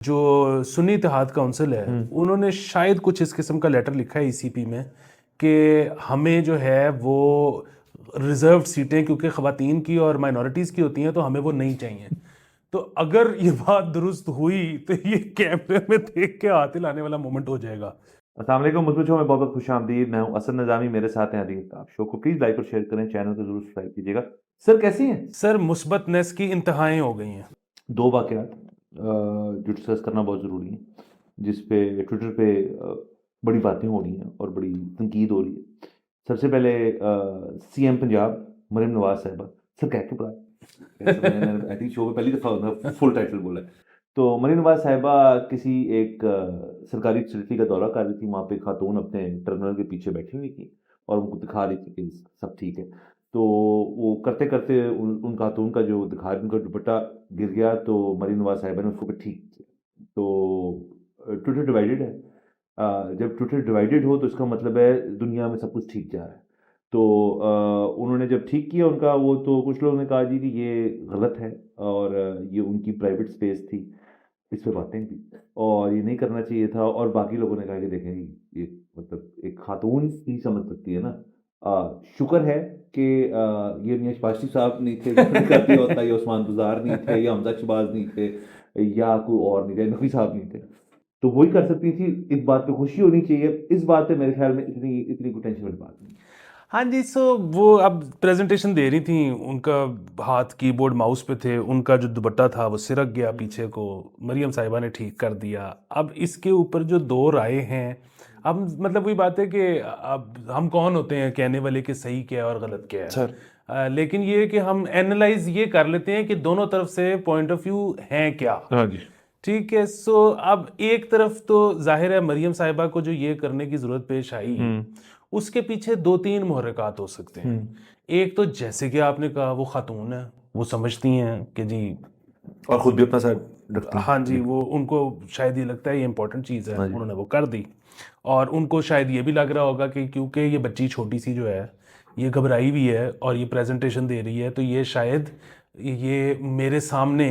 جو سنی اتحاد کونسل ہے انہوں نے شاید کچھ اس قسم کا لیٹر لکھا ہے ای سی پی میں کہ ہمیں جو ہے وہ ریزروڈ سیٹیں کیونکہ خواتین کی اور مائنورٹیز کی ہوتی ہیں تو ہمیں وہ نہیں چاہیے. تو اگر یہ بات درست ہوئی تو یہ کیمرے میں دیکھ کے ہاتھ ہلانے والا مومنٹ ہو جائے گا. السلام علیکم مثبت شو میں بہت بہت خوش آمدید. میں ہوں اسد نظامی, میرے ساتھ ہیں علی الطاف. شو کو پلیز لائک اور شیئر کریں, چینل کو ضرور سبسکرائب کیجیے گا. سر کیسی ہیں؟ سر مثبتنس کی انتہائیں ہو گئی ہیں. 2 واقعات جو ڈسکس کرنا بہت ضروری ہیں, جس پہ ٹویٹر پہ بڑی باتیں ہو رہی ہیں اور بڑی تنقید ہو رہی ہے. سب سے پہلے سی ایم پنجاب مریم نواز صاحبہ, سر کہہ کے بڑا شو میں پہلی دفعہ فل ٹائٹل بولا ہے. تو مریم نواز صاحبہ کسی ایک سرکاری فیسلٹی کا دورہ کر رہی تھی. وہاں پہ خاتون اپنے ٹرمینل کے پیچھے بیٹھی ہوئی تھی اور ان کو دکھا رہی تھی کہ سب ٹھیک ہے. تو وہ کرتے کرتے ان خاتون کا جو دکھا ان کا دوپٹہ گر گیا, تو مریم نواز صاحبہ نے اس کو ٹھیک کیا. تو ٹویٹر ڈیوائیڈڈ ہے. جب ٹویٹر ڈیوائیڈڈ ہو تو اس کا مطلب ہے دنیا میں سب کچھ ٹھیک جا رہا ہے. تو انہوں نے جب ٹھیک کیا ان کا وہ, تو کچھ لوگوں نے کہا جی کہ یہ غلط ہے اور یہ ان کی پرائیویٹ اسپیس تھی, اس پہ باتیں تھی اور یہ نہیں کرنا چاہیے تھا. اور باقی لوگوں نے کہا کہ دیکھیں یہ مطلب ایک خاتون ہی سمجھ سکتی ہے نا. شکر ہے کہ یہ نیش پاشی صاحب نہیں تھے جو کرتی ہوتا, یا عثمان بزار نہیں تھے, یا حمزہ شہباز نہیں تھے, یا کوئی اور نہیں تھے, نقوی صاحب نہیں تھے, تو وہی کر سکتی تھی. اس بات پہ خوشی ہونی چاہیے. اس بات پہ میرے خیال میں اتنی کوئی ٹینشن والی بات نہیں. ہاں جی, سو وہ اب پریزنٹیشن دے رہی تھیں, ان کا ہاتھ کی بورڈ ماؤس پہ تھے, ان کا جو دوپٹہ تھا وہ سرک گیا پیچھے کو, مریم صاحبہ نے ٹھیک کر دیا. اب اس کے اوپر جو 2 رائے ہیں, اب مطلب وہی بات ہے کہ اب ہم کون ہوتے ہیں کہنے والے کہ صحیح کیا ہے اور غلط کیا ہے. لیکن یہ کہ ہم اینالائز یہ کر لیتے ہیں کہ دونوں طرف سے پوائنٹ آف ویو ہیں کیا. ٹھیک ہے. سو اب ایک طرف تو ظاہر ہے مریم صاحبہ کو جو یہ کرنے کی ضرورت پیش آئی, اس کے پیچھے 2-3 محرکات ہو سکتے ہیں. ایک تو جیسے کہ آپ نے کہا وہ خاتون ہے, وہ سمجھتی ہیں کہ جی, اور خود بھی اپنا ساتھ رکھتی ہیں. ہاں جی, وہ ان کو شاید یہ لگتا ہے یہ امپورٹنٹ چیز ہے, انہوں نے وہ کر دی. اور ان کو شاید یہ بھی لگ رہا ہوگا کہ کیونکہ یہ بچی چھوٹی سی جو ہے یہ گھبرائی بھی ہے اور یہ پریزنٹیشن دے رہی ہے, تو یہ شاید یہ میرے سامنے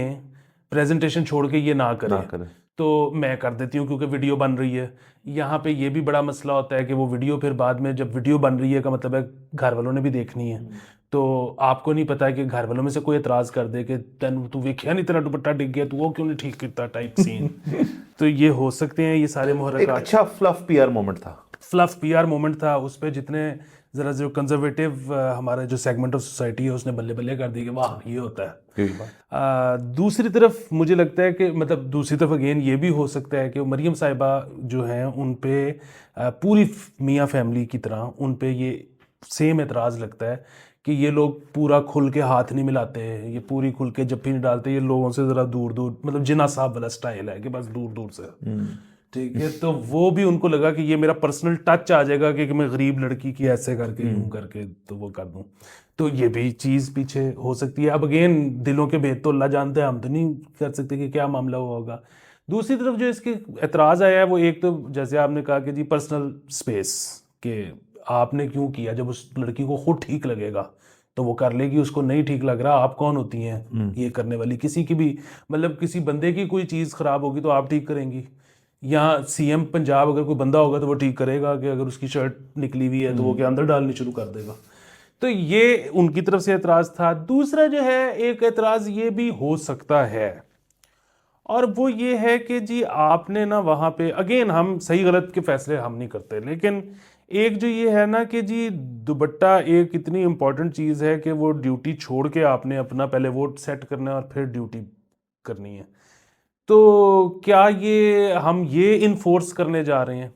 پریزنٹیشن چھوڑ کے یہ نہ کرے, تو میں کر دیتی ہوں کیونکہ ویڈیو بن رہی ہے. یہاں پہ یہ بھی بڑا مسئلہ ہوتا ہے کہ وہ ویڈیو پھر بعد میں جب ویڈیو بن رہی ہے کا مطلب ہے گھر والوں نے بھی دیکھنی ہے, تو آپ کو نہیں پتا کہ گھر والوں میں سے کوئی اعتراض کر دے کہ تو ویکھیا نہیں تیرا دوپٹہ ڈگ گیا, تو وہ کیوں نہیں ٹھیک کرتا ٹائپ سین. تو یہ ہو سکتے ہیں یہ سارے محرکات. ایک اچھا فلف پی آر مومنٹ تھا. فلف پی آر مومنٹ تھا. اس پہ جتنے ذرا جو کنزرویٹیو ہمارا جو سیگمنٹ آف سوسائٹی ہے اس نے بلے بلے کر دی کہ واہ یہ ہوتا ہے. دوسری طرف مجھے لگتا ہے کہ مطلب دوسری طرف اگین یہ بھی ہو سکتا ہے کہ مریم صاحبہ جو ہیں ان پہ پوری میاں فیملی کی طرح ان پہ یہ سیم اعتراض لگتا ہے کہ یہ لوگ پورا کھل کے ہاتھ نہیں ملاتے, یہ پوری کھل کے جپھی نہیں ڈالتے, یہ لوگوں سے ذرا دور دور, مطلب جناح صاحب والا سٹائل ہے کہ بس دور دور سے. ٹھیک ہے. تو وہ بھی ان کو لگا کہ یہ میرا پرسنل ٹچ آ جائے گا کہ میں غریب لڑکی کی ایسے کر کے یوں کر کے تو وہ کر دوں, تو یہ بھی چیز پیچھے ہو سکتی ہے. اب اگین دلوں کے بھید تو اللہ جانتا ہے, ہم تو نہیں کر سکتے کہ کیا معاملہ ہوا ہوگا. دوسری طرف جو اس کے اعتراض آیا ہے وہ ایک تو جیسے آپ نے کہا کہ جی پرسنل اسپیس, کہ آپ نے کیوں کیا, جب اس لڑکی کو خود ٹھیک لگے گا تو وہ کر لے گی, اس کو نہیں ٹھیک لگ رہا آپ کون ہوتی ہیں یہ کرنے والی. کسی کی بھی مطلب کسی بندے کی کوئی چیز خراب ہوگی تو آپ ٹھیک کریں گی, یا سی ایم پنجاب اگر کوئی بندہ ہوگا تو وہ ٹھیک کرے گا کہ اگر اس کی شرٹ نکلی ہوئی ہے تو وہ کیا اندر ڈالنی شروع کر دے گا. تو یہ ان کی طرف سے اعتراض تھا. دوسرا جو ہے ایک اعتراض یہ بھی ہو سکتا ہے, اور وہ یہ ہے کہ جی آپ نے نا وہاں پہ اگین ہم صحیح غلط کے فیصلے ہم نہیں کرتے, لیکن ایک جو یہ ہے نا کہ جی دوپٹہ ایک اتنی امپورٹنٹ چیز ہے کہ وہ ڈیوٹی چھوڑ کے آپ نے اپنا پہلے ووٹ سیٹ کرنا ہے اور پھر ڈیوٹی کرنی ہے. تو کیا یہ ہم یہ انفورس کرنے جا رہے ہیں,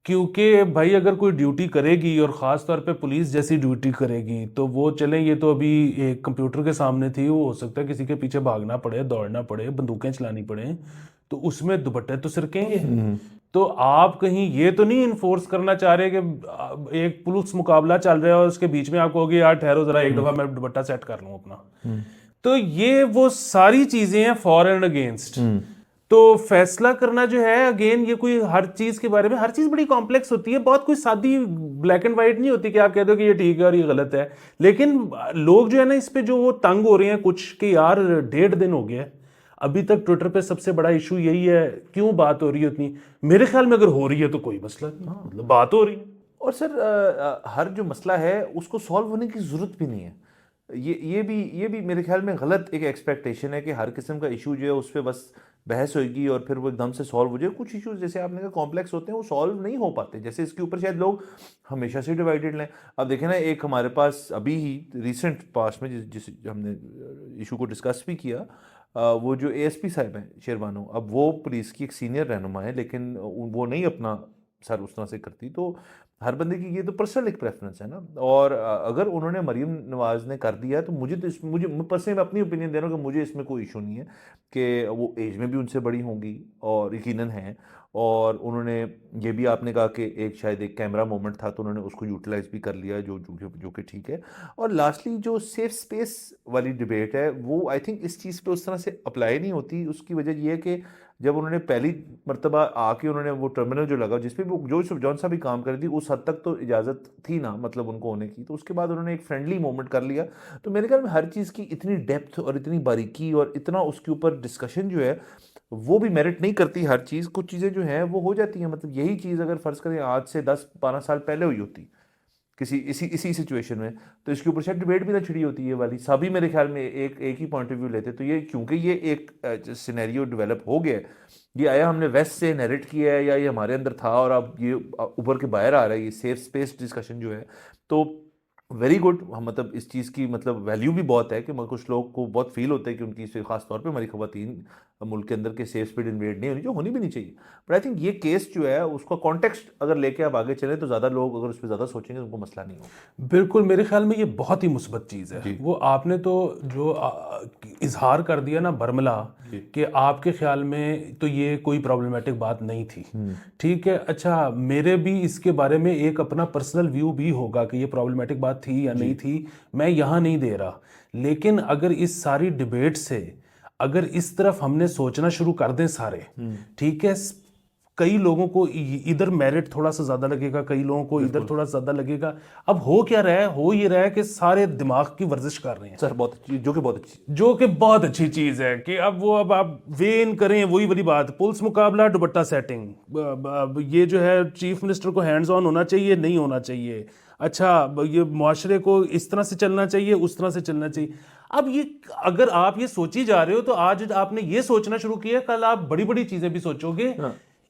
کیونکہ بھائی اگر کوئی ڈیوٹی کرے گی اور خاص طور پہ پولیس جیسی ڈیوٹی کرے گی تو وہ چلیں, یہ تو ابھی ایک کمپیوٹر کے سامنے تھی, وہ ہو سکتا ہے کسی کے پیچھے بھاگنا پڑے, دوڑنا پڑے, بندوقیں چلانی پڑیں, تو اس میں دوپٹے تو سرکیں گے. تو آپ کہیں یہ تو نہیں انفورس کرنا چاہ رہے کہ ایک پولیس مقابلہ چل رہا ہے اور اس کے بیچ میں آپ کہو گے یار ٹھہرو ذرا ایک دفعہ میں دوپٹہ سیٹ کر لوں اپنا. تو یہ وہ ساری چیزیں ہیں فار اینڈ اگینسٹ. تو فیصلہ کرنا جو ہے اگین یہ کوئی ہر چیز کے بارے میں, ہر چیز بڑی کمپلیکس ہوتی ہے, بہت کوئی سادی بلیک اینڈ وائٹ نہیں ہوتی کہ آپ کہہ دو کہ یہ ٹھیک ہے اور یہ غلط ہے. لیکن لوگ جو ہے نا اس پہ جو وہ تنگ ہو رہے ہیں کچھ کہ یار 1.5 دن ہو گیا ہے, ابھی تک ٹویٹر پہ سب سے بڑا ایشو یہی ہے, کیوں بات ہو رہی ہے اتنی؟ میرے خیال میں اگر ہو رہی ہے تو کوئی مسئلہ نہیں, مطلب بات ہو رہی ہے. اور سر ہر جو مسئلہ ہے اس کو سالو ہونے کی ضرورت بھی نہیں ہے. یہ بھی میرے خیال میں غلط ایک ایکسپیکٹیشن ہے کہ ہر قسم کا ایشو جو ہے اس پہ بس بحث ہوئے گی اور پھر وہ ایک دم سے سالو ہو جائے. کچھ ایشوز جیسے آپ نے کہا کمپلیکس ہوتے ہیں وہ سالو نہیں ہو پاتے, جیسے اس کے اوپر شاید لوگ ہمیشہ سے ڈیوائیڈڈ لیں. اب دیکھیں نا, ایک ہمارے پاس ابھی ہی ریسنٹ پاسٹ میں جس ہم نے ایشو کو ڈسکس بھی کیا, وہ جو اے ایس پی صاحب ہیں شیروانو, اب وہ پولیس کی ایک سینئر رہنما ہے لیکن وہ نہیں اپنا سر اس طرح سے کرتی. تو ہر بندے کی یہ تو پرسنل ایک پریفرنس ہے نا, اور اگر انہوں نے مریم نواز نے کر دیا تو مجھے پرسنلی میں اپنی اوپینین دے رہا ہوں کہ مجھے اس میں کوئی ایشو نہیں ہے کہ وہ ایج میں بھی ان سے بڑی ہوں گی اور یقیناً ہیں, اور انہوں نے یہ بھی آپ نے کہا کہ ایک شاید ایک کیمرہ مومنٹ تھا تو انہوں نے اس کو یوٹیلائز بھی کر لیا جو کہ ٹھیک ہے. اور لاسٹلی جو سیف اسپیس والی ڈبیٹ ہے وہ آئی تھنک اس چیز پہ اس طرح سے اپلائی نہیں ہوتی. اس کی وجہ یہ ہے کہ جب انہوں نے پہلی مرتبہ آ کے انہوں نے وہ ٹرمینل جو لگا جس پہ وہ جون سا بھی کام کر دی, اس حد تک تو اجازت تھی نا مطلب ان کو ہونے کی, تو اس کے بعد انہوں نے ایک فرینڈلی مومنٹ کر لیا. تو میرے خیال میں ہر چیز کی اتنی ڈیپتھ اور اتنی باریکی اور اتنا اس کے اوپر ڈسکشن جو ہے وہ بھی میرٹ نہیں کرتی ہر چیز. کچھ چیزیں جو ہیں وہ ہو جاتی ہیں, مطلب یہی چیز اگر فرض کریں آج سے 10-12 سال پہلے ہوئی ہوتی کسی اسی سچویشن میں تو اس کے اوپر شاید ڈبیٹ بھی نہ چھڑی ہوتی ہے والی. سبھی میرے خیال میں ایک ہی پوائنٹ آف ویو لیتے. تو یہ کیونکہ یہ ایک سینیریو ڈیولپ ہو گیا ہے, یہ آیا ہم نے ویسٹ سے انہیرٹ کیا ہے یا یہ ہمارے اندر تھا اور اب یہ اوپر کے باہر آ رہا ہے, یہ سیف اسپیس ڈسکشن جو ہے, تو ویری گڈ. مطلب اس چیز کی مطلب ویلیو بھی بہت ہے کہ کچھ لوگ کو بہت فیل ہوتا ہے کہ ان کی خاص طور پہ ہماری خواتین ملک کے اندر کے سیف اسپیڈ انویڈ نہیں ہونی, جو ہونی بھی نہیں چاہیے. بٹ آئی تھنک یہ کیس جو ہے اس کا کانٹیکسٹ اگر لے کے آپ آگے چلیں تو زیادہ لوگ اگر اس پہ زیادہ سوچیں گے تو ان کو مسئلہ نہیں ہوگا. بالکل, میرے خیال میں یہ بہت ہی مثبت چیز ہے. وہ آپ نے تو جو اظہار کر دیا نا برملا کہ آپ کے خیال میں تو یہ کوئی پرابلمیٹک بات نہیں تھی, ٹھیک ہے. اچھا, میرے بھی اس کے بارے میں ایک اپنا پرسنل ویو بھی ہوگا کہ یہ پرابلمیٹک بات تھی یا نہیں تھی, میں یہاں نہیں دے رہا. لیکن اگر اس ساری ڈیبیٹ سے اگر اس طرف ہم نے سوچنا شروع کر دیں سارے, ٹھیک ہے, کئی لوگوں کو ادھر میرٹ تھوڑا سا زیادہ لگے گا, کئی لوگوں کو ادھر تھوڑا سا زیادہ لگے گا. اب ہو کیا رہا ہے, ہو یہ رہا ہے کہ سارے دماغ کی ورزش کر رہے ہیں سر, بہت اچھی, جو کہ بہت اچھی چیز ہے کہ اب آپ وین کریں وہی والی بات, پولیس مقابلہ دوپٹہ سیٹنگ, یہ جو ہے چیف منسٹر کو ہینڈز آن ہونا چاہیے نہیں ہونا چاہیے, اچھا یہ معاشرے کو اس طرح سے چلنا چاہیے اس طرح سے چلنا چاہیے. اب یہ اگر آپ یہ سوچی جا رہے ہو تو آج آپ نے یہ سوچنا شروع کیا, کل آپ بڑی بڑی چیزیں بھی سوچو گے.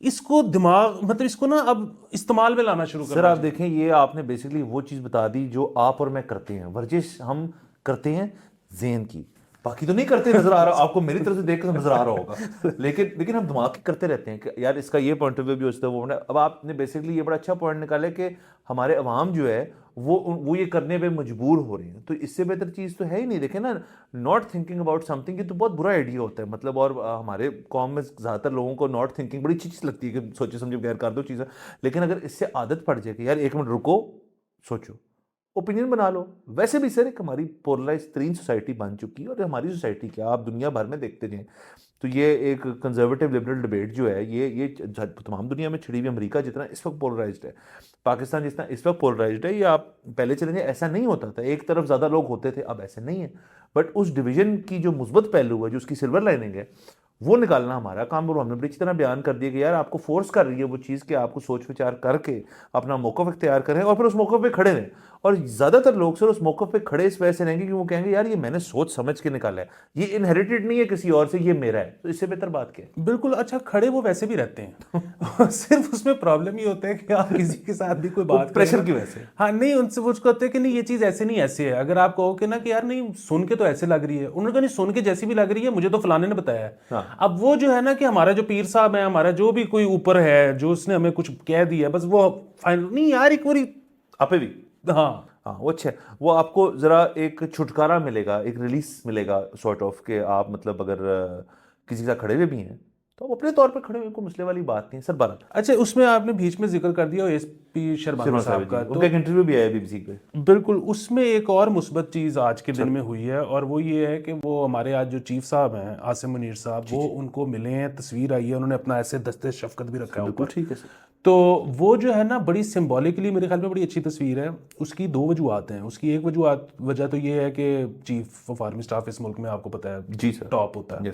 اس کو دماغ مطلب اس کو نا اب استعمال میں لانا شروع کرنا. سر آپ دیکھیں, یہ آپ نے بیسیکلی وہ چیز بتا دی جو آپ اور میں کرتے ہیں. ورزش ہم کرتے ہیں ذہن کی, باقی تو نہیں کرتے. نظر آ رہا آپ کو, میری طرف سے دیکھ کر نظر آ رہا ہوگا, لیکن ہم دماغ کی کرتے رہتے ہیں کہ یار اس کا یہ پوائنٹ آف ویو بھی ہوتا ہے وہ. اب آپ نے بیسیکلی یہ بڑا اچھا پوائنٹ نکالا کہ ہمارے عوام جو ہے وہ یہ کرنے پہ مجبور ہو رہے ہیں, تو اس سے بہتر چیز تو ہے ہی نہیں. دیکھیں نا, not thinking about some thing, یہ تو بہت برا آئیڈیا ہوتا ہے مطلب. اور ہمارے قوم میں زیادہ تر لوگوں کو ناٹ تھنکنگ بڑی اچھی چیز لگتی ہے کہ سوچے سمجھے بغیر کر دو چیزیں. لیکن اگر اس سے عادت پڑ جائے کہ یار ایک منٹ رکو, سوچو, اوپینین بنا لو. ویسے بھی سر ایک ہماری پولرائز ترین سوسائٹی بن چکی ہے, اور ہماری سوسائٹی کیا آپ دنیا بھر میں دیکھتے جائیں تو یہ ایک کنزرویٹو لبرل ڈبیٹ جو ہے یہ تمام دنیا میں چھڑی ہوئی. امریکہ جتنا اس وقت پولرائزڈ ہے, پاکستان جتنا اس وقت پولرائزڈ ہے, یہ آپ پہلے چلیں گے ایسا نہیں ہوتا تھا, ایک طرف زیادہ لوگ ہوتے تھے, اب ایسے نہیں ہے. بٹ اس ڈویژن کی جو مثبت پہلو ہے, جو اس کی سلور لائننگ ہے, وہ نکالنا ہمارا کام. اور ہم نے بڑی اچھی طرح بیان کر دیا کہ یار آپ کو فورس کر رہی ہے وہ چیز کہ آپ کو سوچ وچار کر کے اپنا موقف اختیار کریں اور پھر اس موقف پہ کھڑے رہیں. اور زیادہ تر لوگ سر اس موقف پہ کھڑے اس وجہ سے رہیں گے کہ وہ کہیں گے یار یہ میں نے سوچ سمجھ کے نکالا ہے, یہ انہیریٹڈ نہیں ہے کسی اور سے, یہ میرا ہے. تو اس سے بہتر بات کیا ہے؟ بالکل. اچھا, کھڑے وہ ویسے بھی رہتے ہیں, صرف اس میں پرابلم یہ ہوتا ہے کہ آپ کسی کے ساتھ بھی کوئی بات پریشر کی وجہ سے, ہاں نہیں, ان سے وہ کہتے ہیں کہ نہیں یہ چیز ایسے نہیں ایسے ہے. اگر آپ کہو کہ نا کہ یار نہیں سن کے تو ایسے لگ رہی ہے, انہوں نے کہا نہیں سن کے جیسی بھی لگ رہی ہے, مجھے تو فلانے نے بتایا ہے. اب وہ جو ہے نا کہ ہمارا جو پیر صاحب ہے, ہمارا جو بھی کوئی اوپر ہے, جو اس نے ہمیں کچھ کہہ دیا, بس وہ فائنل نہیں یار ایک باری آپ بھی ہاں وہ اچھا ہے, وہ آپ کو ذرا ایک چھٹکارا ملے گا, ایک ریلیز ملے گا سارٹ آف, کہ آپ مطلب اگر کسی کے ساتھ کھڑے ہوئے بھی ہیں تو آپ اپنے طور پہ کھڑے ہوئے, کوئی مسئلے والی بات نہیں. سر بارہ اچھا, اس میں آپ نے بیچ میں ذکر کر دیا ایس پی شرما صاحب کا, تو ایک انٹرویو بھی آیا بی بی سی پہ. بالکل, اس میں ایک اور مثبت چیز آج کے دن میں ہوئی ہے, اور وہ یہ ہے کہ وہ ہمارے آج جو چیف صاحب ہیں عاصم منیر صاحب, وہ ان کو ملے ہیں, تصویر آئی ہے, انہوں نے اپنا ایسے دستے شفقت بھی رکھا ہے اوپر. ٹھیک ہے سر. تو وہ جو ہے نا بڑی سمبولکلی میرے خیال میں بڑی اچھی تصویر ہے. اس کی دو وجوہات ہیں. اس کی ایک وجہ تو یہ ہے کہ چیف آف آرمی اسٹاف اس ملک میں آپ کو پتہ ہے جی سر ٹاپ ہوتا ہے.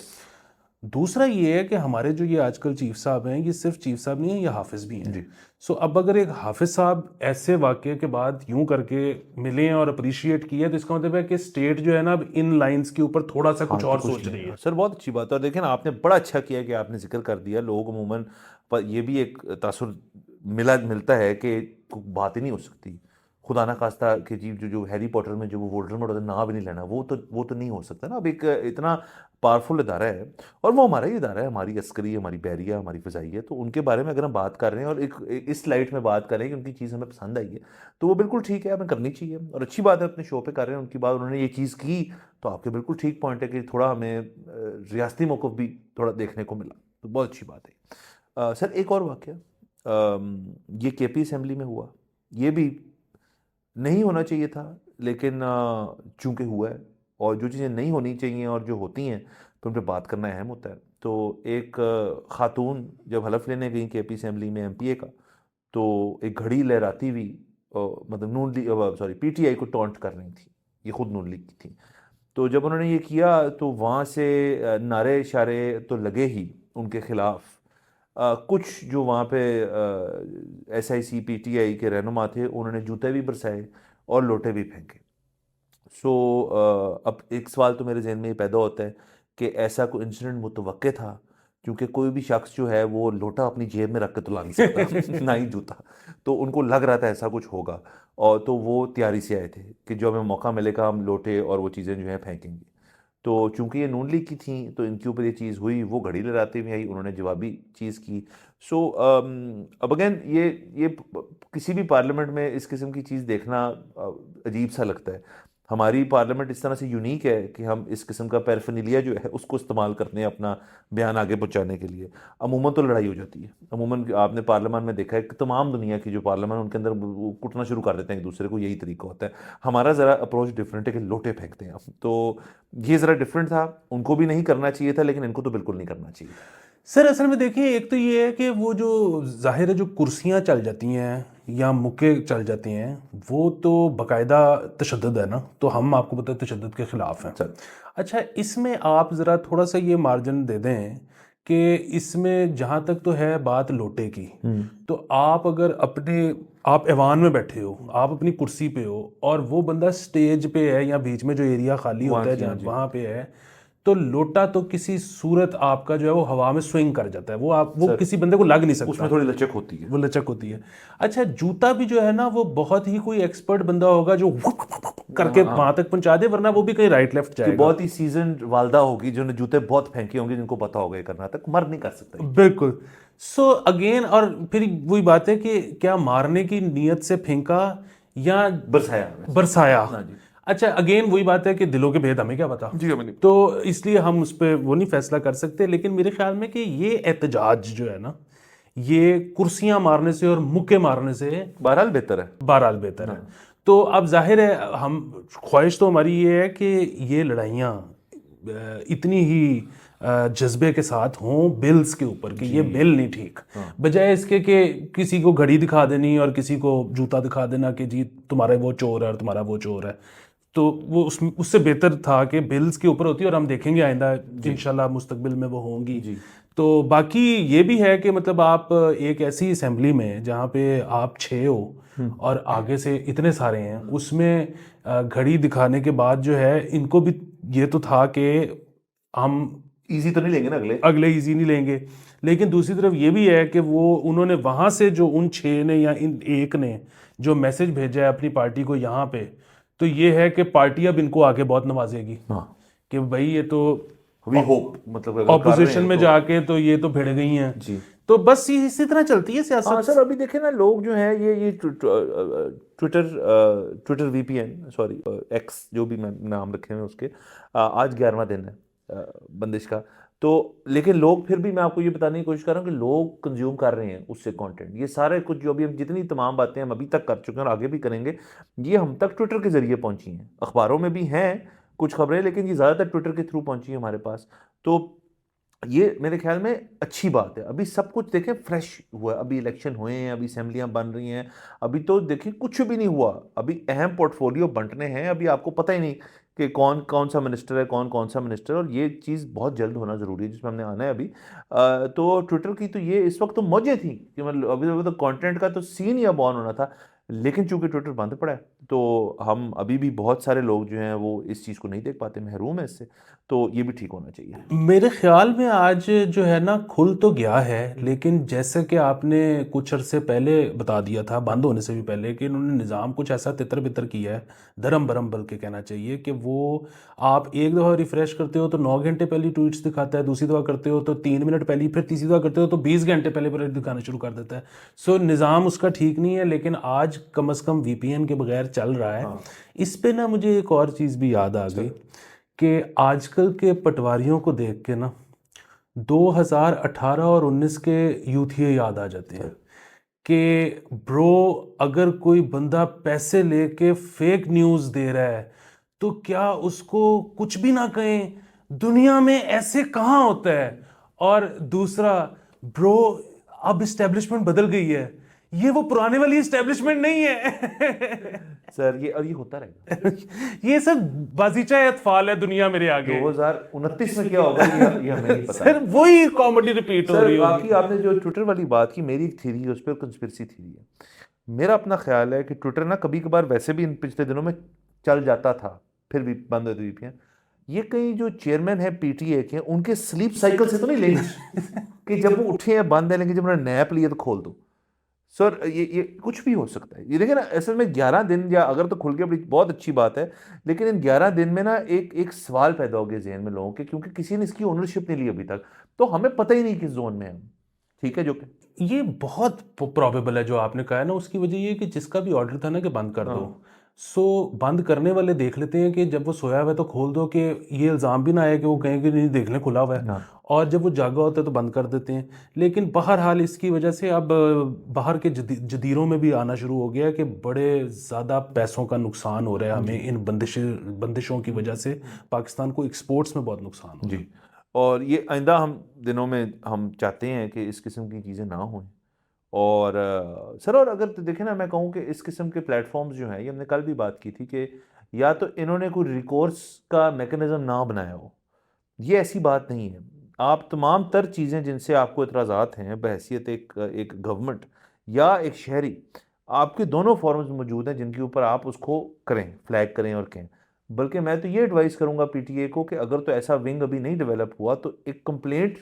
دوسرا یہ ہے کہ ہمارے جو یہ آج کل چیف صاحب ہیں، یہ صرف چیف صاحب نہیں ہیں، یہ حافظ بھی ہیں. سو اب اگر ایک حافظ صاحب ایسے واقعے کے بعد یوں کر کے ملیں اور اپریشیٹ کیا، تو اس کا مطلب ہے کہ اسٹیٹ جو ہے نا اب ان لائنز کے اوپر تھوڑا سا کچھ اور سوچ رہی ہے. سر بہت اچھی بات ہے. اور دیکھیں آپ نے بڑا اچھا کیا کہ آپ نے ذکر کر دیا. لوگ عموماً یہ بھی ایک تاثر ملتا ہے کہ بات ہی نہیں ہو سکتی. خدا نہ خواستہ کہ جی جو ہیری پوٹر میں جو وہ وولڈرمورٹ ہوتا ہے نام بھی نہیں لینا، وہ تو نہیں ہو سکتا نا. اب ایک اتنا پاورفل ادارہ ہے، اور وہ ہمارا ہی ادارہ ہے، ہماری عسکری، ہماری بحریہ، ہماری فضائیہ، تو ان کے بارے میں اگر ہم بات کر رہے ہیں اور ایک اس لائٹ میں بات کر رہے ہیں کہ ان کی چیز ہمیں پسند آئی ہے، تو وہ بالکل ٹھیک ہے، ہمیں کرنی چاہیے. اور اچھی بات ہے اپنے شو پہ کر رہے ہیں. ان کی بات، انہوں نے یہ چیز کی تو آپ کے بالکل ٹھیک پوائنٹ ہے کہ تھوڑا ہمیں ریاستی موقف بھی تھوڑا دیکھنے کو ملا، تو بہت اچھی بات ہے. سر ایک اور واقعہ یہ کے پی اسمبلی میں ہوا، یہ بھی نہیں ہونا چاہیے تھا لیکن چونکہ ہوا ہے، اور جو چیزیں نہیں ہونی چاہیے اور جو ہوتی ہیں تو ان پہ بات کرنا اہم ہوتا ہے. تو ایک خاتون جب حلف لینے گئی کے پی اسمبلی میں ایم پی اے کا، تو ایک گھڑی لہراتی ہوئی مطلب پی ٹی آئی کو ٹونٹ کر رہی تھی، یہ خود نون لیگ کی تھی. تو جب انہوں نے یہ کیا تو وہاں سے نعرے اشارے تو لگے ہی ان کے خلاف. کچھ جو وہاں پہ S I C P T I کے رہنما تھے، انہوں نے جوتے بھی برسائے اور لوٹے بھی پھینکے. سو اب ایک سوال تو میرے ذہن میں یہ پیدا ہوتا ہے کہ ایسا کوئی انسیڈنٹ متوقع تھا؟ کیونکہ کوئی بھی شخص جو ہے وہ لوٹا اپنی جیب میں رکھ کے تو لا نہیں سکتا نہ ہی جوتا. تو ان کو لگ رہا تھا ایسا کچھ ہوگا، اور تو وہ تیاری سے آئے تھے کہ جو ہمیں موقع ملے گا ہم لوٹے اور وہ چیزیں جو ہیں پھینکیں گے. تو چونکہ یہ نون لیگ کی تھیں تو ان کے اوپر یہ چیز ہوئی، وہ گھڑی لہراتے ہوئے آئی، انہوں نے جوابی چیز کی. سو اب اگین یہ کسی بھی پارلیمنٹ میں اس قسم کی چیز دیکھنا عجیب سا لگتا ہے. ہماری پارلیمنٹ اس طرح سے یونیک ہے کہ ہم اس قسم کا پیرفینیلیا جو ہے اس کو استعمال کرتے ہیں اپنا بیان آگے پہنچانے کے لیے. عموماً تو لڑائی ہو جاتی ہے. عموماً آپ نے پارلیمان میں دیکھا ہے کہ تمام دنیا کی جو پارلیمان ان کے اندر وہ کٹنا شروع کر دیتے ہیں ایک دوسرے کو، یہی طریقہ ہوتا ہے. ہمارا ذرا اپروچ ڈفرینٹ ہے کہ لوٹے پھینکتے ہیں ہم. تو یہ ذرا ڈفرینٹ تھا، ان کو بھی نہیں کرنا چاہیے تھا، لیکن ان کو تو بالکل نہیں کرنا چاہیے. سر اصل میں دیکھیں، ایک تو یہ ہے کہ وہ جو ظاہر ہے جو کرسیاں چل جاتی ہیں یا مکے چل جاتے ہیں، وہ تو باقاعدہ تشدد ہے نا. تو ہم آپ کو پتہ ہے تشدد کے خلاف ہیں. اچھا، اس میں آپ ذرا تھوڑا سا یہ مارجن دے دیں کہ اس میں جہاں تک تو ہے بات لوٹے کی، تو آپ اگر آپ ایوان میں بیٹھے ہو، آپ اپنی کرسی پہ ہو، اور وہ بندہ سٹیج پہ ہے یا بیچ میں جو ایریا خالی ہوتا ہے جہاں وہاں پہ ہے، تو لوٹا تو کسی صورت آپ کا جو ہے وہ ہوا میں سوئنگ کر جاتا ہے. وہ کسی بندے کو لگ نہیں سکتا، اس میں تھوڑی لچک ہوتی ہے. وہ لچک ہوتی ہے. اچھا، جوتا بھی جو ہے نا وہ بہت ہی کوئی ایکسپرٹ بندہ ہوگا جو کر کے وہاں تک پہنچا دے، ورنہ وہ بھی کہیں رائٹ لیفٹ جائے گا. بہت ہی سیزنڈ والدہ ہوگی جنہوں نے جوتے بہت پھینکے ہوں گے، جن کو پتا ہوگا یہ کرنا، تک مرد نہیں کر سکتا. بالکل. سو اگین، اور پھر وہی بات ہے کہ کیا مارنے کی نیت سے پھینکا یا برسایا. اچھا، اگین وہی بات ہے کہ دلوں کے بھید ہمیں کیا پتا، تو اس لیے ہم اس پہ وہ نہیں فیصلہ کر سکتے. لیکن میرے خیال میں کہ یہ احتجاج جو ہے نا، یہ کرسیاں مارنے سے اور مکے مارنے سے بہرحال بہتر ہے. تو اب ظاہر ہے ہم خواہش تو ہماری یہ ہے کہ یہ لڑائیاں اتنی ہی جذبے کے ساتھ ہوں بلز کے اوپر کہ یہ بل نہیں ٹھیک، بجائے اس کے کہ کسی کو گھڑی دکھا دینی اور کسی کو جوتا دکھا دینا کہ جی تمہارا وہ چور ہے اور تمہارا وہ چور ہے. تو وہ اس سے بہتر تھا کہ بلز کے اوپر ہوتی، اور ہم دیکھیں گے آئندہ انشاءاللہ مستقبل میں وہ ہوں گی. تو باقی یہ بھی ہے کہ مطلب آپ ایک ایسی اسمبلی میں جہاں پہ آپ 6 ہو اور آگے سے اتنے سارے ہیں، اس میں گھڑی دکھانے کے بعد جو ہے ان کو بھی یہ تو تھا کہ ہم ایزی تو نہیں لیں گے نا، اگلے ایزی نہیں لیں گے. لیکن دوسری طرف یہ بھی ہے کہ انہوں نے وہاں سے جو ان 6 نے یا ان ایک نے جو میسج بھیجا ہے اپنی پارٹی کو یہاں پہ، تو یہ ہے کہ پارٹی اب ان کو آگے بہت نوازے گی کہ بھائی یہ تو مطلب اپوزیشن میں جا کے تو یہ تو بھڑ گئی ہیں. تو بس اسی طرح چلتی ہے سیاست. سر ابھی دیکھیں نا، لوگ جو ہیں یہ ٹویٹر وی پی این ایکس جو بھی نام رکھے ہیں اس کے، آج 11واں دن ہے بندش کا. تو لیکن لوگ پھر بھی، میں آپ کو یہ بتانے کی کوشش کر رہا ہوں کہ لوگ کنزیوم کر رہے ہیں اس سے کانٹینٹ. یہ سارے کچھ جو ابھی ہم جتنی تمام باتیں ہم ابھی تک کر چکے ہیں اور آگے بھی کریں گے، یہ ہم تک ٹویٹر کے ذریعے پہنچی ہیں. اخباروں میں بھی ہیں کچھ خبریں، لیکن یہ زیادہ تر ٹویٹر کے تھرو پہنچی ہیں ہمارے پاس. تو یہ میرے خیال میں اچھی بات ہے. ابھی سب کچھ دیکھیں فریش ہوا ہے، ابھی الیکشن ہوئے ہیں، ابھی اسمبلیاں بن رہی ہیں، ابھی تو دیکھیں کچھ بھی نہیں ہوا، ابھی اہم پورٹ فولیو بنٹنے ہیں. ابھی آپ کو پتہ ہی نہیں کہ کون سا منسٹر ہے کون سا منسٹر، اور یہ چیز بہت جلد ہونا ضروری ہے جس میں ہم نے آنا ہے ابھی. تو ٹویٹر کی تو یہ اس وقت تو موجیں تھیں کہ مطلب ابھی تو کانٹینٹ کا تو سین ہی اب آن ہونا تھا، لیکن چونکہ ٹویٹر بند پڑا ہے تو ہم ابھی بھی بہت سارے لوگ جو ہیں وہ اس چیز کو نہیں دیکھ پاتے، محروم ہیں اس سے، تو یہ بھی ٹھیک ہونا چاہیے. میرے خیال میں آج جو ہے نا کھل تو گیا ہے، لیکن جیسے کہ آپ نے کچھ عرصے پہلے بتا دیا تھا بند ہونے سے بھی پہلے کہ انہوں نے نظام کچھ ایسا تتر بتر کیا ہے، دھرم برم بلکہ کہنا چاہیے، کہ وہ آپ ایک دفعہ ریفریش کرتے ہو تو 9 گھنٹے پہلی ٹویٹس دکھاتا ہے، دوسری دفعہ کرتے ہو تو 3 منٹ پہلی، پھر تیسری دفعہ کرتے ہو تو 20 گھنٹے پہلے دکھانا شروع کر دیتا ہے. سو نظام اس کا ٹھیک نہیں ہے، لیکن آج کم از کم وی پی این کے بغیر چل رہا ہے. اس پہ نا مجھے ایک اور چیز بھی یاد آ گئی کہ آج کل کے پٹواریوں کو دیکھ کے نا 2018 اور 19 کے یوتھیے یاد آ جاتے ہیں کہ برو اگر کوئی بندہ پیسے لے کے فیک نیوز دے رہا ہے تو کیا اس کو کچھ بھی نہ کہیں، دنیا میں ایسے کہاں ہوتا ہے. اور دوسرا برو اب اسٹیبلشمنٹ بدل گئی ہے، یہ وہ پرانے والی اسٹیبلشمنٹ نہیں ہے. سر یہ ہوتا رہے گا. یہ سب بازیچہ اطفال ہے دنیا میرے آگے. 2029 میں کیا ہوگا یہ ہمیں نہیں پتا. سر وہی کامیڈی ریپیٹ ہو رہی سر ہوگی. باقی آپ نے جو ٹویٹر والی بات کی، میری ایک تھیری ہے اس پہ، کنسپریسی تھیری ہے. میرا اپنا خیال ہے کہ ٹویٹر نا کبھی کبھار ویسے بھی ان پچھلے دنوں میں چل جاتا تھا، پھر بھی بند ہوتی ہوئی. یہ کئی جو چیئرمین ہیں پی ٹی اے کے، ان کے سلیپ سائیکل سے تو نہیں لنک کہ جب وہ اٹھے ہیں بند ہے، لیکن جب انہوں نے نیپ لیے تو کھول دو. سر یہ کچھ بھی ہو سکتا ہے. یہ دیکھیں نا اصل میں 11 دن، یا اگر تو کھل کے بہت اچھی بات ہے، لیکن ان 11 دن میں نا ایک سوال پیدا ہو گیا ذہن میں لوگوں کے، کیونکہ کسی نے اس کی اونرشپ نہیں لی ابھی تک، تو ہمیں پتہ ہی نہیں کس زون میں ہم. ٹھیک ہے جو کہ یہ بہت پرابیبل ہے جو آپ نے کہا ہے نا. اس کی وجہ یہ کہ جس کا بھی آرڈر تھا نا کہ بند کر دو، سو بند کرنے والے دیکھ لیتے ہیں کہ جب وہ سویا ہوا ہے تو کھول دو، کہ یہ الزام بھی نہ آئے کہ وہ کہیں کہ نہیں دیکھ لیں کھلا ہوا ہے، اور جب وہ جاگا ہوتا ہے تو بند کر دیتے ہیں. لیکن بہرحال اس کی وجہ سے اب باہر کے جدیروں میں بھی آنا شروع ہو گیا ہے کہ بڑے زیادہ پیسوں کا نقصان ہو رہا ہے ہمیں ان بندشوں کی وجہ سے. پاکستان کو ایکسپورٹس میں بہت نقصان ہو رہا ہے. جی، اور یہ آئندہ ہم دنوں میں ہم چاہتے ہیں کہ اس قسم کی چیزیں نہ ہوں. اور سر، اور اگر دیکھیں نا، میں کہوں کہ اس قسم کے پلیٹ فارمز جو ہیں، یہ ہم نے کل بھی بات کی تھی کہ یا تو انہوں نے کوئی ریکورس کا میکنزم نہ بنایا ہو. یہ ایسی بات نہیں ہے. آپ تمام تر چیزیں جن سے آپ کو اعتراضات ہیں بحیثیت ایک گورنمنٹ یا ایک شہری، آپ کے دونوں فارمز موجود ہیں جن کے اوپر آپ اس کو کریں، فلیگ کریں اور کہیں. بلکہ میں تو یہ ایڈوائز کروں گا پی ٹی اے کو کہ اگر تو ایسا ونگ ابھی نہیں ڈیولپ ہوا تو ایک کمپلینٹ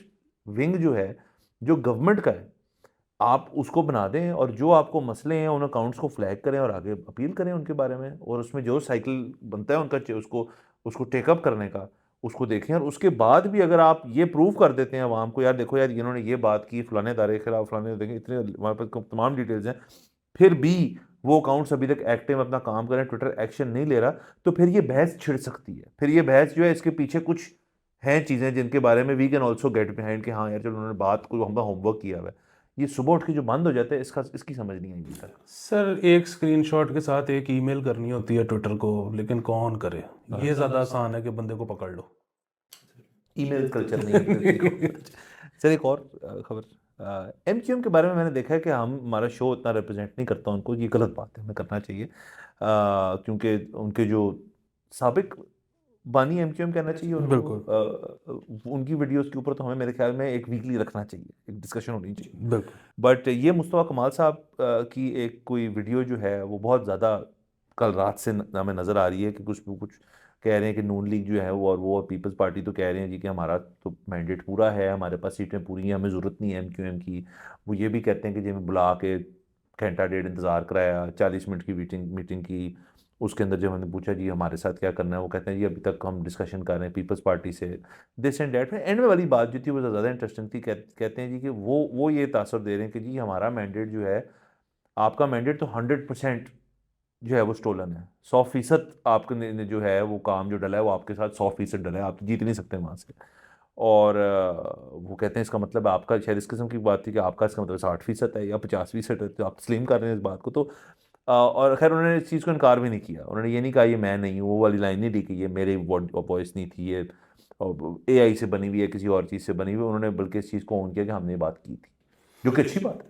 ونگ جو ہے، جو گورنمنٹ کا ہے، آپ اس کو بنا دیں، اور جو آپ کو مسئلے ہیں ان اکاؤنٹس کو فلیگ کریں اور آگے اپیل کریں ان کے بارے میں، اور اس میں جو سائیکل بنتا ہے ان کا اس کو ٹیک اپ کرنے کا، اس کو دیکھیں. اور اس کے بعد بھی اگر آپ یہ پروف کر دیتے ہیں عوام کو، یار دیکھو یار انہوں نے یہ بات کی فلانے ادارے کے خلاف، فلانے دیکھیں اتنے ہمارے پاس تمام ڈیٹیلز ہیں، پھر بھی وہ اکاؤنٹس ابھی تک ایکٹیو اپنا کام کریں، ٹویٹر ایکشن نہیں لے رہا، تو پھر یہ بحث چھڑ سکتی ہے. پھر یہ بحث جو ہے اس کے پیچھے کچھ ہیں چیزیں جن کے بارے میں we can also get behind کہ ہاں یار چلو انہوں نے بات کو ہم ہوم ورک کیا ہوا ہے. یہ صبح اٹھ کے جو بند ہو جاتا ہے اس کی سمجھ نہیں آئی ابھی تک. سر ایک اسکرین شاٹ کے ساتھ ایک ای میل کرنی ہوتی ہے ٹویٹر کو، لیکن کون کرے؟ یہ زیادہ آسان ہے کہ بندے کو پکڑ لو. ای میل کلچر نہیں. سر ایک اور خبر، ایم کیو ایم کے بارے میں نے دیکھا ہے کہ ہمارا شو اتنا ریپرزینٹ نہیں کرتا ان کو. یہ غلط بات ہے، ہمیں کرنا چاہیے، کیونکہ ان کے جو سابق بانی ایم کیو ایم کہنا چاہیے ان کی ویڈیوز کے اوپر تو ہمیں میرے خیال میں ایک ویکلی رکھنا چاہیے، ایک ڈسکشن ہونی چاہیے. بالکل. بٹ یہ مصطفیٰ کمال صاحب کی ایک کوئی ویڈیو جو ہے وہ بہت زیادہ کل رات سے ہمیں نظر آ رہی ہے کہ کچھ کہہ رہے ہیں کہ نون لیگ جو ہے وہ پیپلز پارٹی تو کہہ رہے ہیں جی کہ ہمارا تو مینڈیٹ پورا ہے، ہمارے پاس سیٹیں پوری ہیں، ہمیں ضرورت نہیں ہے ایم کیو ایم کی. وہ یہ بھی کہتے ہیں کہ جی ہمیں بلا کے گھنٹہ ڈیڑھ انتظار کرایا، 40 منٹ کی میٹنگ کی. اس کے اندر جب ہم نے پوچھا جی ہمارے ساتھ کیا کرنا ہے، وہ کہتے ہیں جی ابھی تک ہم ڈسکشن کر رہے ہیں پیپلز پارٹی سے دس اینڈ دیٹ. اینڈ میں والی بات جو تھی وہ زیادہ انٹرسٹنگ تھی. کہتے ہیں جی کہ وہ یہ تاثر دے رہے ہیں کہ جی ہمارا مینڈیٹ جو ہے، آپ کا مینڈیٹ تو 100% جو ہے وہ سٹولن ہے، 100% آپ نے جو ہے وہ کام جو ڈلا ہے وہ آپ کے ساتھ 100% ڈلا ہے، آپ جیت نہیں سکتے وہاں سے. اور وہ کہتے ہیں اس کا مطلب آپ کا، شاید اس قسم کی بات تھی کہ آپ کا اس کا مطلب 60% ہے یا 50% ہے، تو آپ تسلیم کر رہے ہیں اس بات کو. تو اور خیر انہوں نے اس چیز کو انکار بھی نہیں کیا. انہوں نے یہ نہیں کہا یہ میں نہیں ہوں، وہ والی لائن نہیں دی کہ یہ میری وائس نہیں تھی، یہ اے آئی سے بنی ہوئی ہے، کسی اور چیز سے بنی ہوئی. انہوں نے بلکہ اس چیز کو اون کیا کہ ہم نے یہ بات کی تھی، جو کہ اچھی بات ہے.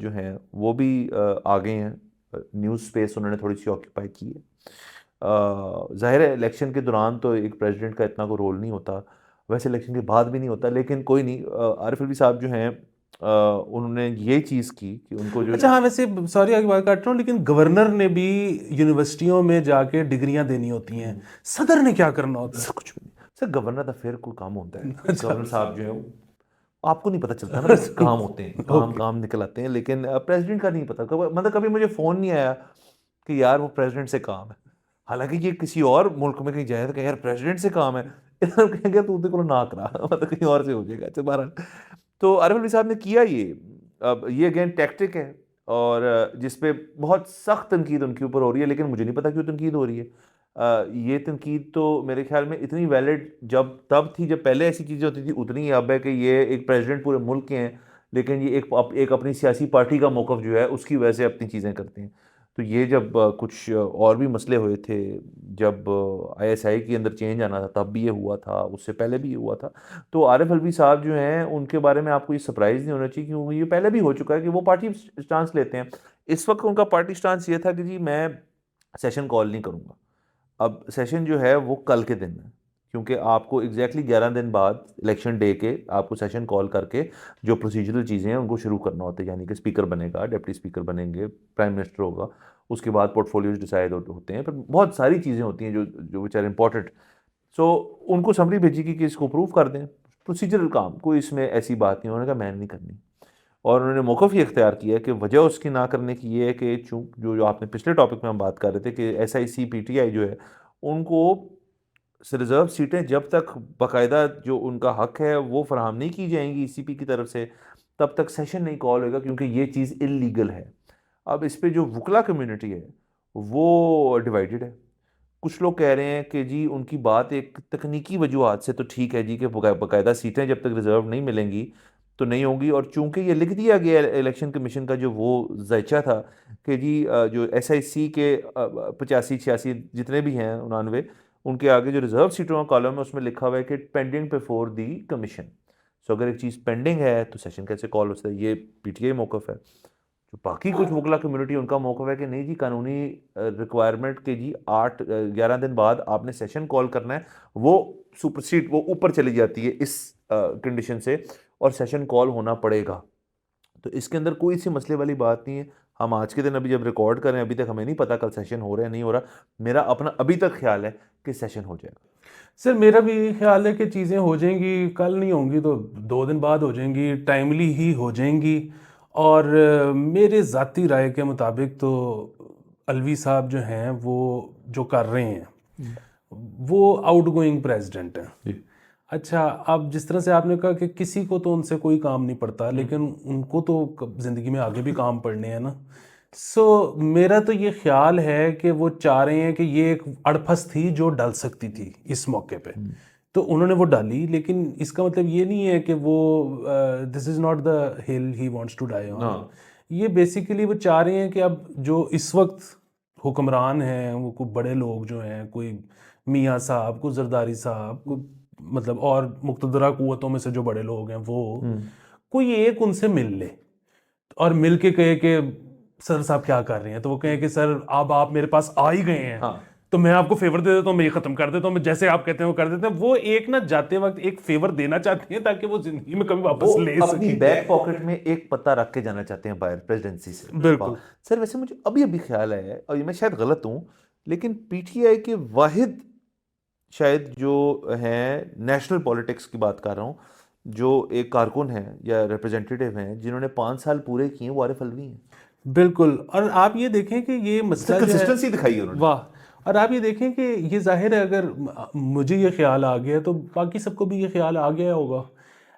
جو ہیں وہ بھی آ گئے ہیں, نیوز اسپیس انہوں نے تھوڑی سی آکیوپائی کی ہے. ظاہر ہے الیکشن کے دوران تو ایک پریزیڈنٹ کا اتنا کوئی رول نہیں ہوتا, ویسے الیکشن کے بعد بھی نہیں ہوتا, لیکن کوئی نہیں. عارف الوی صاحب جو ہیں انہوں نے یہ چیز کی کہ ان کو جو اچھا ہاں ویسے سوری آگے بات کاٹ رہا ہوں, لیکن گورنر نے بھی یونیورسٹیوں میں جا کے ڈگریاں دینی ہوتی ہیں, صدر نے کیا کرنا ہوتا ہے؟ کچھ بھی نہیں سر, گورنر کا پھر کوئی کام ہوتا ہے, گورنر صاحب جو ہے آپ کو نہیں پتہ چلتا نا کام ہوتے ہیں, کام نکل آتے ہیں, لیکن پریزیڈنٹ کا نہیں پتہ. مطلب کبھی مجھے فون نہیں آیا کہ یار وہ پریزیڈنٹ سے کام ہے, حالانکہ یہ کسی اور ملک میں کہیں جائے تو کہ یار پریزیڈنٹ سے کام ہے, کہیں گے تو کو نہ کرا, مطلب کہیں اور سے ہو جائے گا. اچھا بہرحال تو عارف الوی صاحب نے کیا یہ, اب یہ اگین ٹیکٹک ہے اور جس پہ بہت سخت تنقید ان کے اوپر ہو رہی ہے, لیکن مجھے نہیں پتا کیوں تنقید ہو رہی ہے. یہ تنقید تو میرے خیال میں اتنی ویلڈ تب تھی جب پہلے ایسی چیزیں ہوتی تھی, اتنی اب ہے کہ یہ ایک پریزیڈنٹ پورے ملک کے ہیں, لیکن یہ ایک اپنی سیاسی پارٹی کا موقف جو ہے اس کی وجہ سے اپنی چیزیں کرتے ہیں. تو یہ جب کچھ اور بھی مسئلے ہوئے تھے, جب ISI کے اندر چینج آنا تھا تب بھی یہ ہوا تھا, اس سے پہلے بھی یہ ہوا تھا. تو عارف الوی صاحب جو ہیں ان کے بارے میں آپ کو یہ سرپرائز نہیں ہونا چاہیے, کیونکہ یہ پہلے بھی ہو چکا ہے کہ وہ پارٹی سٹانس لیتے ہیں. اس وقت ان کا پارٹی سٹانس یہ تھا کہ جی میں سیشن کال نہیں کروں گا. اب سیشن جو ہے وہ کل کے دن ہے, کیونکہ آپ کو ایگزیکٹلی 11 دن بعد الیکشن ڈے کے آپ کو سیشن کال کر کے جو پروسیجرل چیزیں ہیں ان کو شروع کرنا ہوتا ہے, یعنی کہ اسپیکر بنے گا, ڈپٹی اسپیکر بنیں گے, پرائم منسٹر ہوگا, اس کے بعد پورٹ فولیوز ڈیسائیڈ ہوتے ہیں, پھر بہت ساری چیزیں ہوتی ہیں جو وچ آر امپورٹنٹ. سو ان کو سمری بھیجی گئی کہ اس کو اپروو کر دیں, پروسیجرل کام, کوئی اس میں ایسی بات نہیں. انہوں نے کہا میں نہیں کرنی, اور انہوں نے موقف یہ اختیار کیا کہ وجہ اس کی نہ کرنے کی یہ ہے کہ جو آپ نے پچھلے ٹاپک میں ہم بات کر رہے تھے کہ SIC PTI جو ہے ان کو ریزرو سیٹیں جب تک باقاعدہ جو ان کا حق ہے وہ فراہم نہیں کی جائیں گی ECP کی طرف سے, تب تک سیشن نہیں کال ہوگا, کیونکہ یہ چیز انلیگل ہے. اب اس پہ جو وکلا کمیونٹی ہے وہ ڈیوائیڈڈ ہے. کچھ لوگ کہہ رہے ہیں کہ جی ان کی بات ایک تکنیکی وجوہات سے تو ٹھیک ہے جی, کہ باقاعدہ سیٹیں جب تک ریزرو نہیں ملیں گی تو نہیں ہوں گی, اور چونکہ یہ لکھ دیا گیا الیکشن کمیشن کا جو وہ ذائچہ تھا کہ جی جو SIC کے 85-86 جتنے بھی ہیں 99 ان کے آگے جو ریزرو سیٹوں کا کالم ہے اس میں لکھا ہوا ہے کہ پینڈنگ بفور دی کمیشن. سو اگر ایک چیز پینڈنگ ہے تو سیشن کیسے کال ہو سکتا ہے؟ یہ PTI موقف ہے. جو باقی کچھ وکلا کمیونٹی ان کا موقف ہے کہ نہیں جی, قانونی ریکوائرمنٹ کہ جی 11 دن بعد آپ نے سیشن کال کرنا ہے, وہ سپرسیڈ وہ اوپر چلی جاتی ہے اس کنڈیشن سے, اور سیشن کال ہونا پڑے گا. تو اس کے اندر کوئی سی مسئلے والی بات نہیں ہے. ہم آج کے دن ابھی جب ریکارڈ کریں ابھی تک ہمیں نہیں پتا کل سیشن ہو رہا ہے نہیں ہو رہا. میرا اپنا ابھی تک خیال ہے کہ سیشن ہو جائے گا. سر میرا بھی خیال ہے کہ چیزیں ہو جائیں گی, کل نہیں ہوں گی تو 2 دن بعد ہو جائیں گی, ٹائملی ہی ہو جائیں گی. اور میرے ذاتی رائے کے مطابق تو الوی صاحب جو ہیں وہ جو کر رہے ہیں وہ آؤٹ گوئنگ پریزیڈنٹ ہیں. اچھا اب جس طرح سے آپ نے کہا کہ کسی کو تو ان سے کوئی کام نہیں پڑتا, لیکن ان کو تو زندگی میں آگے بھی کام پڑنے ہیں نا. سو میرا تو یہ خیال ہے کہ وہ چاہ رہے ہیں کہ یہ ایک اڑپھس تھی جو ڈل سکتی تھی اس موقع پہ, تو انہوں نے وہ ڈالی. لیکن اس کا مطلب یہ نہیں ہے کہ وہ دس از ناٹ دا ہل ہی وانٹس ٹو ڈائی آن. یہ بیسیکلی وہ چاہ رہے ہیں کہ اب جو اس وقت حکمران ہیں وہ کوئی بڑے لوگ جو ہیں, کوئی میاں صاحب, کوئی زرداری صاحب, کوئی مطلب اور مقتدرہ قوتوں میں سے جو بڑے لوگ ہیں وہ کوئی ایک ان سے مل لے اور مل کے کہے کہ سر صاحب کیا کر رہے ہیں, تو وہ کہیں کہ سر اب آپ میرے پاس آ ہی گئے ہیں تو میں آپ کو فیور دے دیتا ہوں, میں یہ ختم کر دیتا ہوں, میں جیسے آپ کہتے ہیں وہ کر دیتے ہیں. وہ ایک نہ جاتے وقت ایک فیور دینا چاہتے ہیں تاکہ وہ زندگی میں کبھی واپس لے سکیں. اپنی بیک پاکٹ میں ایک پتہ رکھ کے جانا چاہتے ہیں باہر پریزیڈنسی سے. بالکل سر ویسے مجھے ابھی خیال ہے, اور میں شاید غلط ہوں, لیکن PTI کے واحد شاید جو ہیں نیشنل پولیٹکس کی بات کر رہا ہوں, جو ایک کارکن ہیں یا ریپرزینٹیٹیو ہیں جنہوں نے 5 سال پورے کیے, وہ عارف الوی ہیں. بالکل. اور آپ یہ دیکھیں کہ یہ مسئلہ کنسسٹنسی دکھائی انہوں نے. واہ. اور آپ یہ دیکھیں کہ یہ ظاہر ہے اگر مجھے یہ خیال آ گیا تو باقی سب کو بھی یہ خیال آ گیا ہوگا,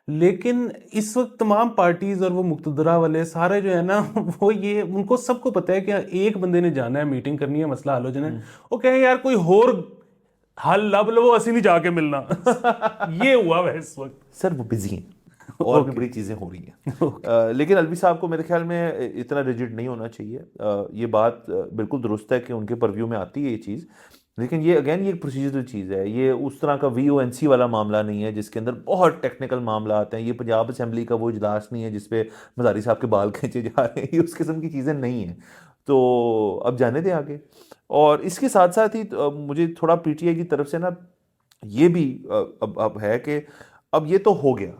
لیکن اس وقت تمام پارٹیز اور وہ مقتدرہ والے سارے جو ہے نا وہ یہ ان کو سب کو پتہ ہے کہ ایک بندے نے جانا ہے, میٹنگ کرنی ہے, مسئلہ حل ہو جانا ہے. وہ کہیں یار کوئی اور حل لب لو, اسی نہیں جا کے ملنا. یہ ہوا ہے اس وقت. سر وہ بزی ہیں اور بھی بڑی چیزیں ہو رہی ہیں. لیکن الوی صاحب کو میرے خیال میں اتنا ریجڈ نہیں ہونا چاہیے. یہ بات بالکل درست ہے کہ ان کے پرویو میں آتی ہے یہ چیز, لیکن یہ اگین یہ ایک پروسیجرل چیز ہے, یہ اس طرح کا VONC والا معاملہ نہیں ہے جس کے اندر بہت ٹیکنیکل معاملات ہیں. یہ پنجاب اسمبلی کا وہ اجلاس نہیں ہے جس پہ مزاری صاحب کے بال کھینچے جا رہے ہیں, یہ اس قسم کی چیزیں نہیں ہیں. تو اب جانے دیں آگے. اور اس کے ساتھ ساتھ ہی مجھے تھوڑا PTI کی طرف سے نا یہ بھی اب ہے کہ اب یہ تو ہو گیا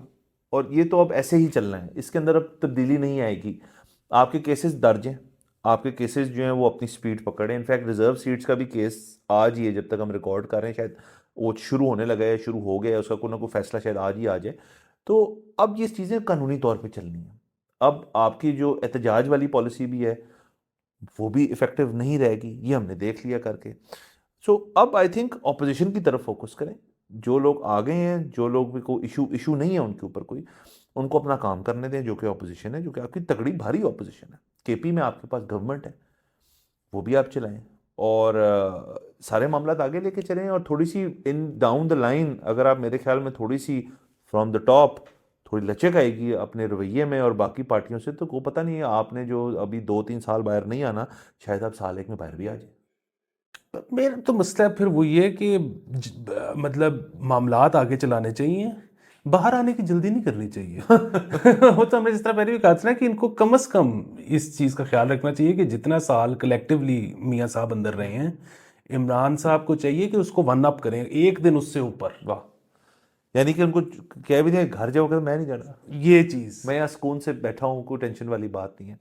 اور یہ تو اب ایسے ہی چلنا ہے, اس کے اندر اب تبدیلی نہیں آئے گی. آپ کے کیسز درج ہیں, آپ کے کیسز جو ہیں وہ اپنی سپیڈ پکڑیں. انفیکٹ ریزرو سیٹس کا بھی کیس آج ہی ہے, جب تک ہم ریکارڈ کر رہے ہیں شاید وہ شروع ہونے لگا ہے, شروع ہو گیا ہے, اس کا کوئی نہ کوئی فیصلہ شاید آج ہی آ جائے. تو اب یہ چیزیں قانونی طور پہ چلنی ہیں. اب آپ کی جو احتجاج والی پالیسی بھی ہے وہ بھی افیکٹو نہیں رہے گی, یہ ہم نے دیکھ لیا کر کے. سو اب آئی تھنک اپوزیشن کی طرف فوکس کریں. جو لوگ آ گئے ہیں, جو لوگ بھی کوئی ایشو نہیں ہے ان کے اوپر کوئی, ان کو اپنا کام کرنے دیں, جو کہ اپوزیشن ہے, جو کہ آپ کی تگڑی بھاری اپوزیشن ہے. KP میں آپ کے پاس گورنمنٹ ہے, وہ بھی آپ چلائیں اور سارے معاملات آگے لے کے چلیں. اور تھوڑی سی ان ڈاؤن دا لائن اگر آپ میرے خیال میں تھوڑی سی فرام دا ٹاپ تھوڑی لچک آئے گی اپنے رویے میں اور باقی پارٹیوں سے, تو کو پتہ نہیں ہے آپ نے جو ابھی 2-3 سال باہر نہیں آنا, شاید آپ سال ایک میں باہر بھی آ جائیں. میرا تو مسئلہ پھر وہ یہ ہے کہ مطلب معاملات آگے چلانے چاہیے, باہر آنے کی جلدی نہیں کرنی چاہیے. وہ تو ہم نے جس طرح پہلے بھی کہا تھا نا کہ ان کو کم از کم اس چیز کا خیال رکھنا چاہیے کہ جتنا سال کلیکٹیولی میاں صاحب اندر رہے ہیں, عمران صاحب کو چاہیے کہ اس کو ون اپ کریں ایک دن اس سے اوپر. واہ, یعنی کہ ان کو کہہ بھی دیں گھر جاؤ کر میں نہیں جانا, یہ چیز میں یہاں سکون سے بیٹھا ہوں, کوئی ٹینشن والی بات نہیں ہے.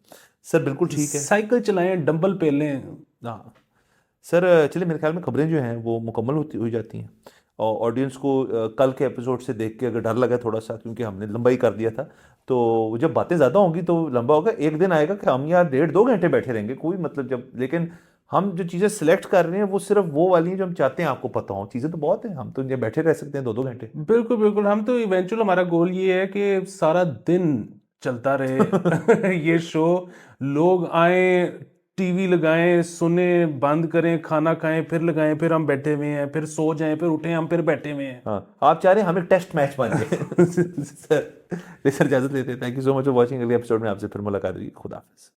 سر بالکل ٹھیک ہے, سائیکل چلائیں, ڈمبل پھیلیں. ہاں سر چلے میرے خیال میں خبریں جو ہیں وہ مکمل ہوئی جاتی ہیں. اور آڈینس کو کل کے ایپیسوڈ سے دیکھ کے اگر ڈر لگا تھوڑا سا, کیونکہ ہم نے لمبا ہی کر دیا تھا, تو جب باتیں زیادہ ہوں گی تو لمبا ہوگا. ایک دن آئے گا کہ ہم یہاں 1.5-2 گھنٹے بیٹھے رہیں گے, کوئی مطلب جب, لیکن ہم جو چیزیں سلیکٹ کر رہے ہیں وہ صرف وہ والی ہیں جو ہم چاہتے ہیں آپ کو پتہ ہوں. چیزیں تو بہت ہیں, ہم تو یہ بیٹھے رہ سکتے ہیں 2-2 گھنٹے. بالکل بالکل. ہم تو ایونچوئل ہمارا گول یہ ہے کہ سارا دن چلتا رہے یہ شو, لوگ آئیں, ٹی وی لگائیں, سنیں, بند کریں, کھانا کھائیں, پھر لگائیں, پھر ہم بیٹھے ہوئے ہیں, پھر سو جائیں, پھر اٹھیں, ہم پھر بیٹھے ہوئے ہیں. ہاں آپ چاہ رہے ہیں ہم ایک ٹیسٹ میچ بن جائے. سر اجازت لیتے ہیں. Thank you so much for watching. اگلے ایپیسوڈ میں آپ سے پھر ملاقات ہوگی. خدا حافظ.